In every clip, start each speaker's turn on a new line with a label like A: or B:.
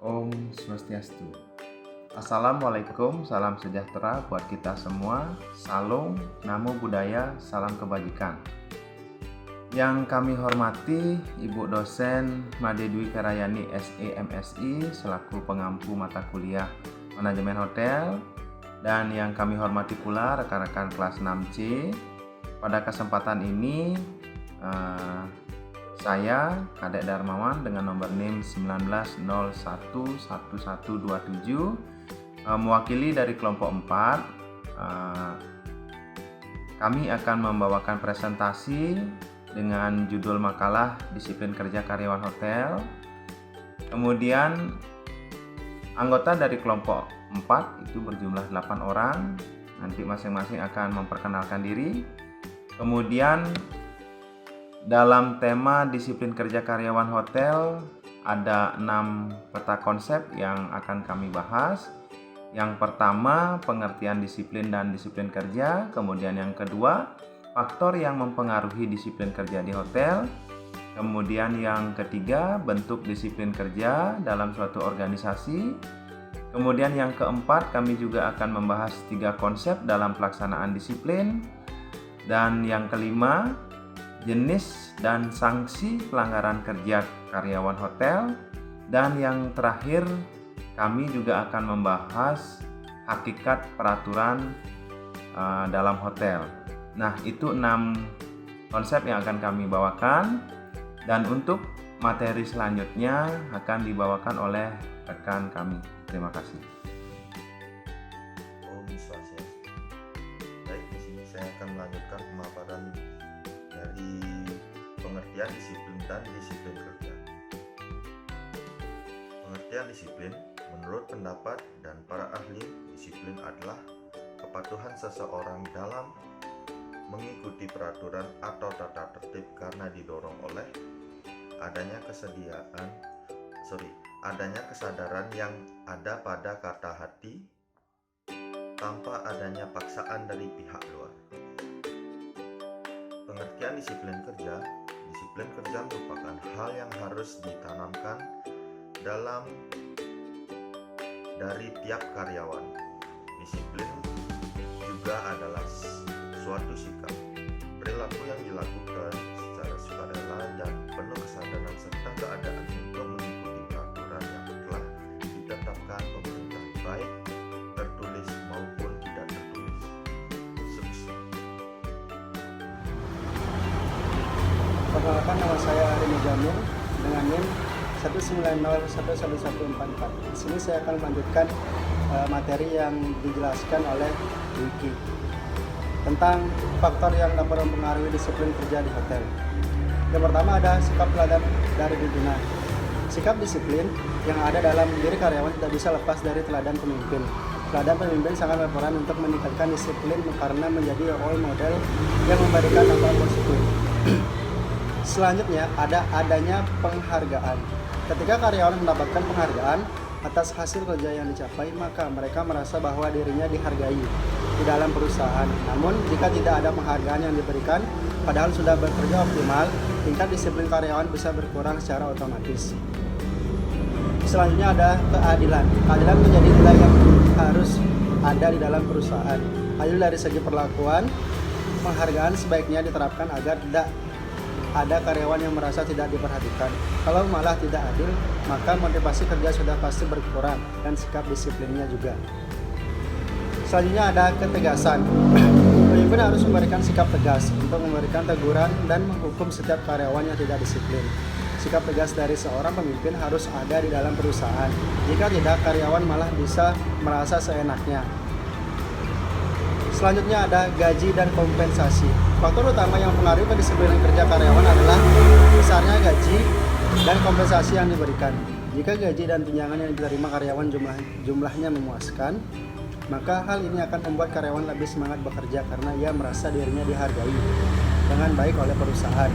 A: Om Swastiastu. Assalamualaikum, salam sejahtera buat kita semua. Salam, namo buddhaya, salam kebajikan. Yang kami hormati Ibu dosen Made Dwi Karayani SE/MSI selaku pengampu mata kuliah Manajemen Hotel, dan yang kami hormati pula rekan-rekan kelas 6C. Pada kesempatan ini saya Kadek Darmawan dengan nomor NIM 19011127 mewakili dari kelompok 4. Kami akan membawakan presentasi dengan judul makalah Disiplin Kerja Karyawan Hotel. Kemudian anggota dari kelompok 4 itu berjumlah 8 orang. Nanti masing-masing akan memperkenalkan diri. Kemudian dalam tema disiplin kerja karyawan hotel ada 6 peta konsep yang akan kami bahas. Yang pertama, pengertian disiplin dan disiplin kerja. Kemudian yang kedua, faktor yang mempengaruhi disiplin kerja di hotel. Kemudian yang ketiga, bentuk disiplin kerja dalam suatu organisasi. Kemudian yang keempat, kami juga akan membahas 3 konsep dalam pelaksanaan disiplin. Dan yang kelima, jenis dan sanksi pelanggaran kerja karyawan hotel. Dan yang terakhir, kami juga akan membahas hakikat peraturan dalam hotel. Nah, itu 6 konsep yang akan kami bawakan, dan untuk materi selanjutnya akan dibawakan oleh rekan kami. Terima kasih.
B: Om Swastiastu. Baik, di sini saya akan melanjutkan pemaparan dari pengertian disiplin dan disiplin kerja. Pengertian disiplin, menurut pendapat dan para ahli, disiplin adalah kepatuhan seseorang dalam mengikuti peraturan atau tata tertib karena didorong oleh adanya kesadaran yang ada pada kata hati tanpa adanya paksaan dari pihak luar. Pengertian disiplin kerja merupakan hal yang harus ditanamkan dari tiap karyawan. Disiplin juga adalah suatu sikap, perilaku yang dilakukan secara sukarela dan penuh kesadaran serta keadaan untuk mengikuti peraturan yang telah ditetapkan pemerintah, baik tertulis maupun tidak tertulis. Sukses.
C: Perkenalkan, nama saya Ari Mujamil dengan NIM 1901144. Di sini saya akan melanjutkan materi yang dijelaskan oleh Wiki tentang faktor yang dapat mempengaruhi disiplin kerja di hotel. Yang pertama ada sikap teladan dari pimpinan. Sikap disiplin yang ada dalam diri karyawan tidak bisa lepas dari teladan pemimpin. Teladan pemimpin sangat berperan untuk meningkatkan disiplin karena menjadi role model yang memberikan dampak positif. Selanjutnya adanya penghargaan. Ketika karyawan mendapatkan penghargaan atas hasil kerja yang dicapai, maka mereka merasa bahwa dirinya dihargai di dalam perusahaan. Namun jika tidak ada penghargaan yang diberikan, padahal sudah bekerja optimal, tingkat disiplin karyawan bisa berkurang secara otomatis. Selanjutnya ada keadilan. Keadilan menjadi nilai yang harus ada di dalam perusahaan. Adil dari segi perlakuan, penghargaan sebaiknya diterapkan agar tidak ada karyawan yang merasa tidak diperhatikan. Kalau malah tidak adil, maka motivasi kerja sudah pasti berkurang dan sikap disiplinnya juga. Selanjutnya ada ketegasan. Pemimpin harus memberikan sikap tegas untuk memberikan teguran dan menghukum setiap karyawan yang tidak disiplin. Sikap tegas dari seorang pemimpin harus ada di dalam perusahaan. Jika tidak, karyawan malah bisa merasa seenaknya. Selanjutnya ada gaji dan kompensasi. Faktor utama yang mempengaruhi kedisiplinan kerja karyawan adalah besarnya gaji dan kompensasi yang diberikan. Jika gaji dan tunjangan yang diterima karyawan jumlahnya memuaskan, maka hal ini akan membuat karyawan lebih semangat bekerja karena ia merasa dirinya dihargai dengan baik oleh perusahaan.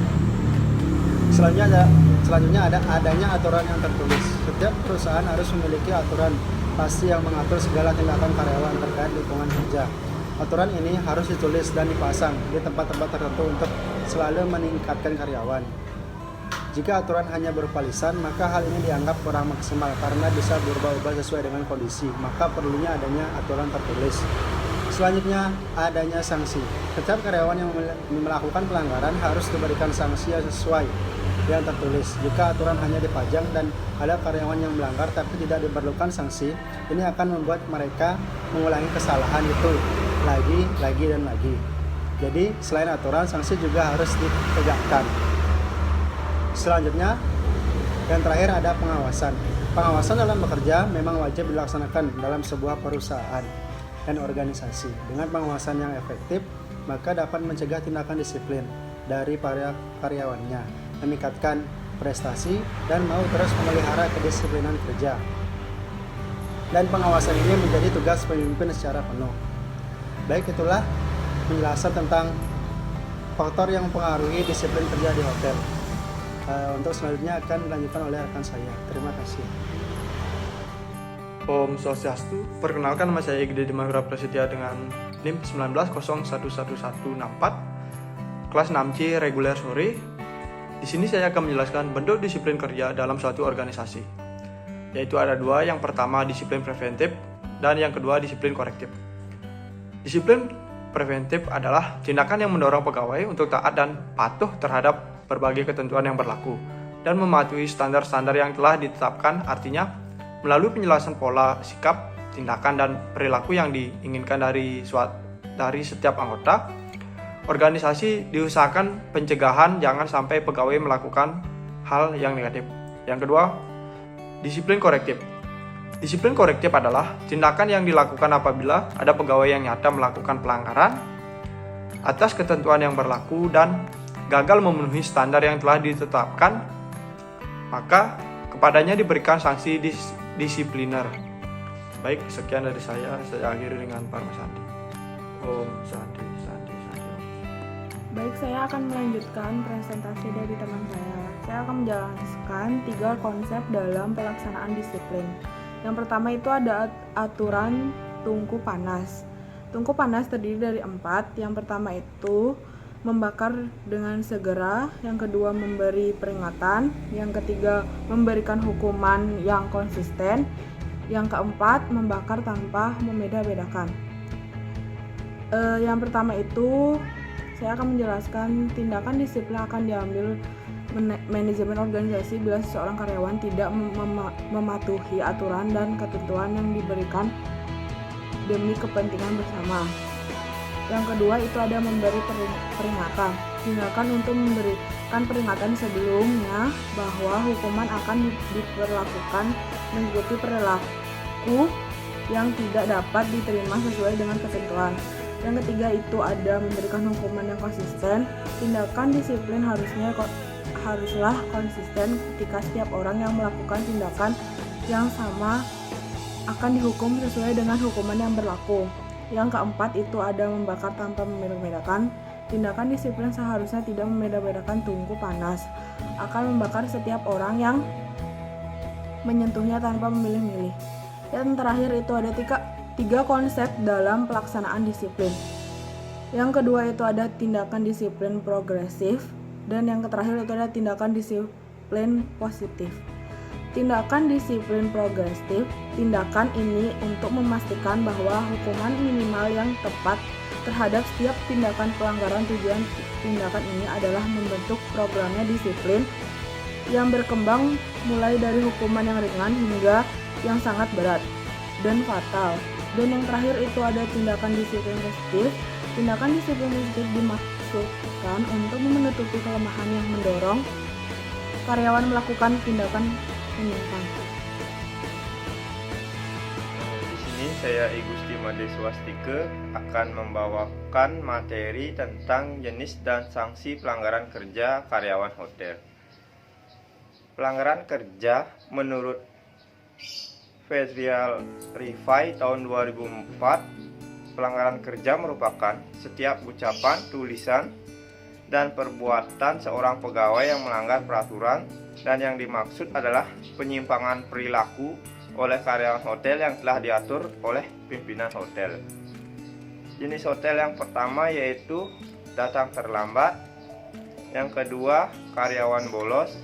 C: Selanjutnya ada adanya aturan yang tertulis. Setiap perusahaan harus memiliki aturan pasti yang mengatur segala tindakan karyawan terkait lingkungan kerja. Aturan ini harus ditulis dan dipasang di tempat-tempat tertentu untuk selalu meningkatkan karyawan. Jika aturan hanya berupa lisan, maka hal ini dianggap kurang maksimal karena bisa berubah-ubah sesuai dengan kondisi. Maka perlunya adanya aturan tertulis. Selanjutnya, adanya sanksi. Setiap karyawan yang melakukan pelanggaran harus diberikan sanksi yang sesuai yang tertulis. Jika aturan hanya dipajang dan ada karyawan yang melanggar tapi tidak diperlukan sanksi, ini akan membuat mereka mengulangi kesalahan itu lagi dan lagi. Jadi, selain aturan, sanksi juga harus ditegakkan. Selanjutnya, yang terakhir ada pengawasan. Pengawasan dalam bekerja memang wajib dilaksanakan dalam sebuah perusahaan dan organisasi. Dengan pengawasan yang efektif, maka dapat mencegah tindakan disiplin dari para karyawannya, meningkatkan prestasi, dan mau terus memelihara kedisiplinan kerja. Dan pengawasan ini menjadi tugas pemimpin secara penuh. Baik, itulah penjelasan tentang faktor yang mempengaruhi disiplin kerja di hotel. Untuk selanjutnya akan dilanjutkan oleh rekan saya. Terima kasih.
D: Om Swastiastu, perkenalkan nama saya Igede Dimahura Prasetya dengan NIM 19011164, kelas 6C reguler sore. Di sini saya akan menjelaskan bentuk disiplin kerja dalam suatu organisasi, yaitu ada dua. Yang pertama disiplin preventif dan yang kedua disiplin korektif. Disiplin preventif adalah tindakan yang mendorong pegawai untuk taat dan patuh terhadap berbagai ketentuan yang berlaku dan mematuhi standar-standar yang telah ditetapkan. Artinya, melalui penjelasan pola, sikap, tindakan, dan perilaku yang diinginkan dari setiap anggota, organisasi diusahakan pencegahan jangan sampai pegawai melakukan hal yang negatif. Yang kedua, disiplin korektif. Disiplin korektif adalah tindakan yang dilakukan apabila ada pegawai yang nyata melakukan pelanggaran atas ketentuan yang berlaku dan gagal memenuhi standar yang telah ditetapkan, maka kepadanya diberikan sanksi disipliner. Baik, sekian dari saya akhiri dengan Parma Sandi. Om Sandi.
E: Baik, saya akan melanjutkan presentasi dari teman saya. Saya akan menjelaskan 3 konsep dalam pelaksanaan disiplin. Yang pertama itu ada aturan tungku panas. Tungku panas terdiri dari 4. Yang pertama itu membakar dengan segera, yang kedua memberi peringatan, yang ketiga memberikan hukuman yang konsisten, yang keempat membakar tanpa membeda-bedakan. Yang pertama itu saya akan menjelaskan tindakan disiplin akan diambil manajemen organisasi bila seseorang karyawan tidak mematuhi aturan dan ketentuan yang diberikan demi kepentingan bersama. Yang kedua itu ada memberi peringatan. Tindakan untuk memberikan peringatan sebelumnya bahwa hukuman akan diperlakukan mengikuti perilaku yang tidak dapat diterima sesuai dengan ketentuan. Yang ketiga itu ada memberikan hukuman yang konsisten. Tindakan disiplin haruslah konsisten ketika setiap orang yang melakukan tindakan yang sama akan dihukum sesuai dengan hukuman yang berlaku. Yang keempat itu ada membakar tanpa membeda-bedakan. Tindakan disiplin seharusnya tidak membeda-bedakan tungku panas, akan membakar setiap orang yang menyentuhnya tanpa memilih-milih. Yang terakhir itu ada tiga konsep dalam pelaksanaan disiplin. Yang kedua itu ada tindakan disiplin progresif, dan yang terakhir itu ada tindakan disiplin positif. Tindakan disiplin progresif, tindakan ini untuk memastikan bahwa hukuman minimal yang tepat terhadap setiap tindakan pelanggaran. Tujuan tindakan ini adalah membentuk programnya disiplin yang berkembang mulai dari hukuman yang ringan hingga yang sangat berat dan fatal. Dan yang terakhir itu ada tindakan disiplin positif. Tindakan disiplin positif dimaksudkan untuk menutupi kelemahan yang mendorong karyawan melakukan tindakan menyimpang.
F: Di sini saya Igusti Made Swastike akan membawakan materi tentang jenis dan sanksi pelanggaran kerja karyawan hotel. Pelanggaran kerja menurut Federal Review tahun 2004, pelanggaran kerja merupakan setiap ucapan, tulisan, dan perbuatan seorang pegawai yang melanggar peraturan, dan yang dimaksud adalah penyimpangan perilaku oleh karyawan hotel yang telah diatur oleh pimpinan hotel. Jenis hotel yang pertama yaitu datang terlambat, yang kedua karyawan bolos,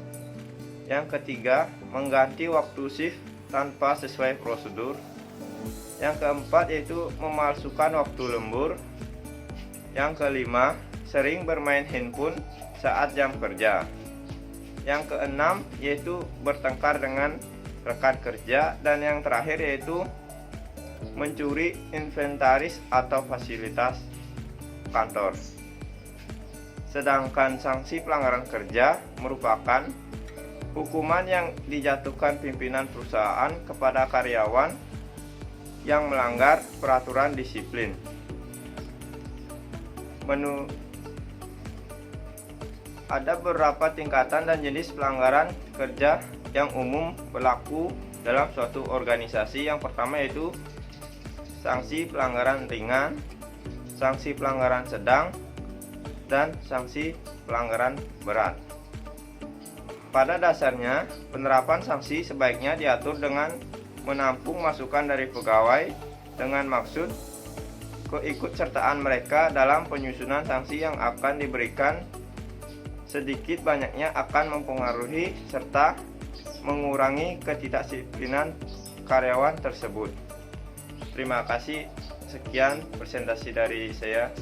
F: Yang ketiga, mengganti waktu shift tanpa sesuai prosedur. Yang keempat yaitu memalsukan waktu lembur. Yang kelima, sering bermain handphone saat jam kerja. Yang keenam yaitu bertengkar dengan rekan kerja. Dan yang terakhir yaitu mencuri inventaris atau fasilitas kantor. Sedangkan sanksi pelanggaran kerja merupakan hukuman yang dijatuhkan pimpinan perusahaan kepada karyawan yang melanggar peraturan disiplin. Ada beberapa tingkatan dan jenis pelanggaran kerja yang umum berlaku dalam suatu organisasi. Yang pertama yaitu sanksi pelanggaran ringan, sanksi pelanggaran sedang, dan sanksi pelanggaran berat. Pada dasarnya, penerapan sanksi sebaiknya diatur dengan menampung masukan dari pegawai dengan maksud keikutsertaan mereka dalam penyusunan sanksi yang akan diberikan. Sedikit banyaknya akan mempengaruhi serta mengurangi ketidakdisiplinan karyawan tersebut. Terima kasih. Sekian presentasi dari saya.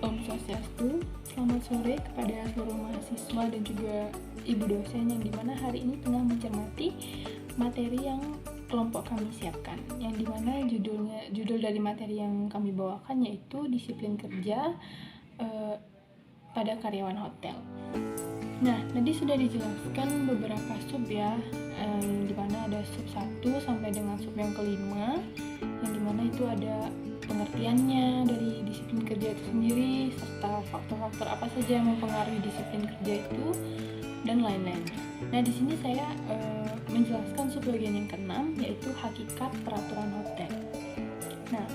G: Om Swastiastu, selamat sore kepada seluruh mahasiswa dan juga ibu dosen yang dimana hari ini tengah mencermati materi yang kelompok kami siapkan, yang dimana judul dari materi yang kami bawakan yaitu disiplin kerja pada karyawan hotel. Nah, tadi sudah dijelaskan beberapa sub ya, dimana ada sub 1 sampai dengan sub yang kelima, yang dimana itu ada pengertiannya dari disiplin kerja itu sendiri, serta faktor-faktor apa saja yang mempengaruhi disiplin kerja itu, dan lain-lain. Nah, di sini saya menjelaskan subbagian yang keenam, yaitu hakikat peraturan hotel. Nah,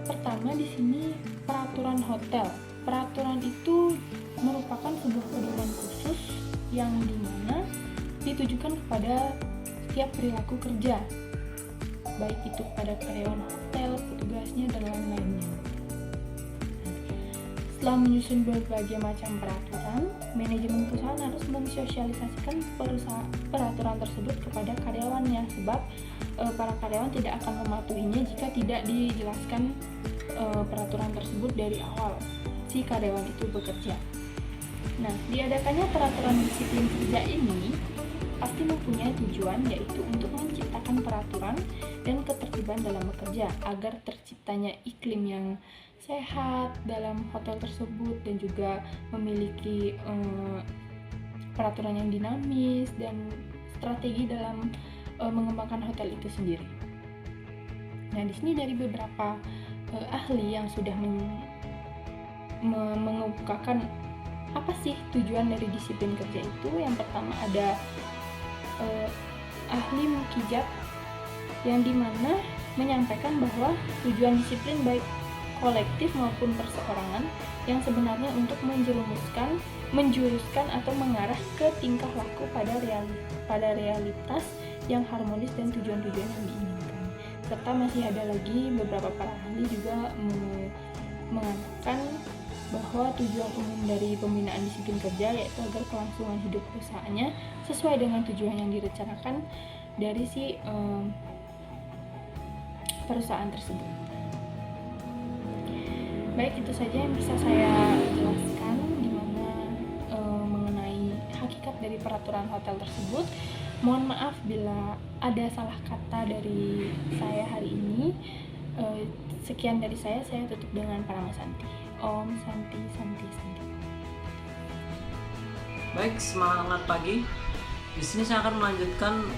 G: pertama di sini peraturan hotel. Peraturan itu merupakan sebuah pedoman khusus yang dimana ditujukan kepada setiap perilaku kerja, baik itu pada karyawan hotel, petugasnya, dan lain-lainnya. Setelah menyusun berbagai macam peraturan, manajemen perusahaan harus mensosialisasikan peraturan tersebut kepada karyawannya, sebab para karyawan tidak akan mematuhinya jika tidak dijelaskan peraturan tersebut dari awal si karyawan itu bekerja. Nah, diadakannya peraturan disiplin kerja ini pasti mempunyai tujuan, yaitu untuk menciptakan peraturan dan ketertiban dalam bekerja agar terciptanya iklim yang sehat dalam hotel tersebut dan juga memiliki peraturan yang dinamis dan strategi dalam mengembangkan hotel itu sendiri. Nah, di sini dari beberapa ahli yang sudah mengemukakan apa sih tujuan dari disiplin kerja itu. Yang pertama ada ahli mukijab yang dimana menyampaikan bahwa tujuan disiplin baik kolektif maupun perseorangan yang sebenarnya untuk menjuruskan atau mengarah ke tingkah laku pada realitas yang harmonis dan tujuan-tujuan yang diinginkan. Serta masih ada lagi beberapa para ahli juga mengatakan bahwa tujuan umum dari pembinaan disiplin kerja yaitu agar kelangsungan hidup perusahaannya sesuai dengan tujuan yang direncanakan dari si perusahaan tersebut. Baik, itu saja yang bisa saya jelaskan mengenai hakikat dari peraturan hotel tersebut. Mohon maaf bila ada salah kata dari saya hari ini. Sekian dari saya tutup dengan Paramasanti. Om Santi Santi Santi.
H: Baik, semangat pagi. Di sini saya akan melanjutkan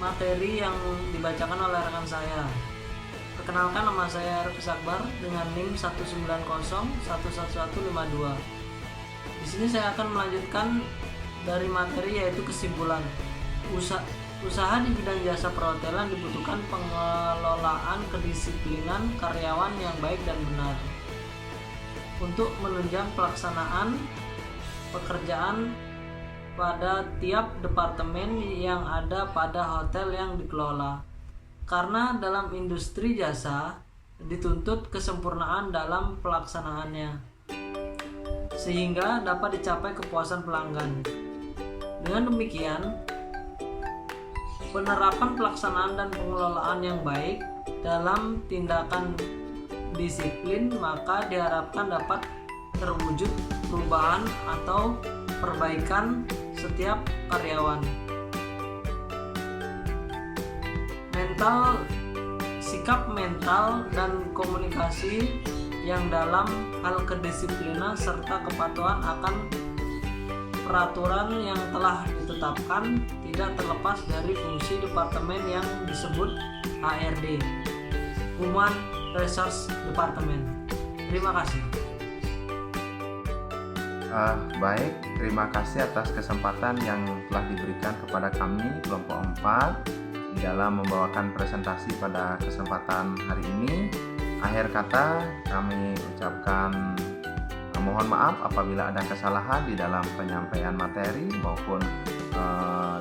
H: materi yang dibacakan oleh rekan saya. Perkenalkan, nama saya Rufus Akbar dengan NIM 190111152. Di sini saya akan melanjutkan dari materi yaitu kesimpulan. Usaha di bidang jasa perhotelan dibutuhkan pengelolaan kedisiplinan karyawan yang baik dan benar untuk menunjang pelaksanaan pekerjaan pada tiap departemen yang ada pada hotel yang dikelola. Karena dalam industri jasa dituntut kesempurnaan dalam pelaksanaannya. sehingga dapat dicapai kepuasan pelanggan. Dengan demikian, penerapan pelaksanaan dan pengelolaan yang baik dalam tindakan disiplin maka diharapkan dapat terwujud perubahan atau perbaikan setiap karyawan. Sikap mental dan komunikasi yang dalam hal kedisiplinan serta kepatuhan akan peraturan yang telah ditetapkan tidak terlepas dari fungsi departemen yang disebut HRD, Human Resource Department. Terima kasih.
A: Baik, terima kasih atas kesempatan yang telah diberikan kepada kami kelompok 4 di dalam membawakan presentasi pada kesempatan hari ini. Akhir kata kami ucapkan mohon maaf apabila ada kesalahan di dalam penyampaian materi maupun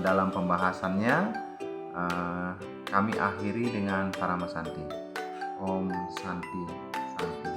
A: dalam pembahasannya. Kami akhiri dengan Paramasanti. Om Santi Santi.